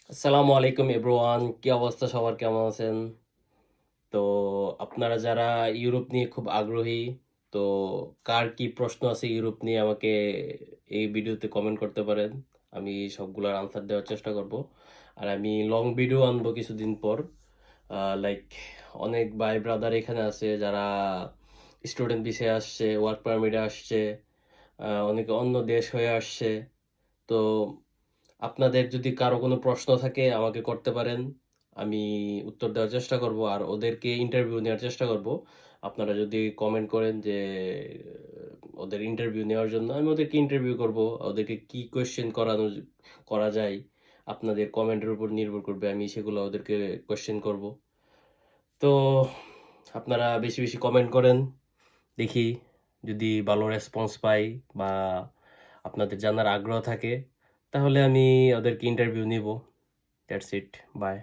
আসসালামু আলাইকুম এভরিওয়ান, কি অবস্থা সবার, কেমন আছেন? তো আপনারা যারা ইউরোপ নিয়ে খুব আগ্রহী, তো কার কি প্রশ্ন আছে ইউরোপ নিয়ে আমাকে এই ভিডিওতে কমেন্ট করতে পারেন। আমি সবগুলোর আনসার দেওয়ার চেষ্টা করব। আর আমি লং ভিডিও আনবো কিছুদিন পর। লাইক অনেক ভাই ব্রাদার এখানে আছে যারা স্টুডেন্ট ভিসায় আসছে, ওয়ার্ক পারমিটে আসছে, অনেকে অন্য দেশ হয়ে আসছে। তো আপনাদের যদি কারো কোনো প্রশ্ন থাকে আমাকে করতে পারেন। আমি উত্তর দেওয়ার চেষ্টা করব আর ওদেরকে ইন্টারভিউ নেওয়ার চেষ্টা করব। আপনারা যদি কমেন্ট করেন যে ওদের ইন্টারভিউ নেওয়ার জন্য, আমি ওদেরকে ইন্টারভিউ করব। ওদেরকে কি কোয়েশ্চেন করা যায়, আপনাদের কমেন্টের উপর নির্ভর করবে। আমি সেগুলো ওদেরকে কোয়েশ্চেন করব। তো আপনারা বেশি বেশি কমেন্ট করেন, দেখি যদি ভালো রেসপন্স পাই বা আপনাদের জানার আগ্রহ থাকে তাহলে আমি ওদেরকে ইন্টারভিউ নিব। That's it, by.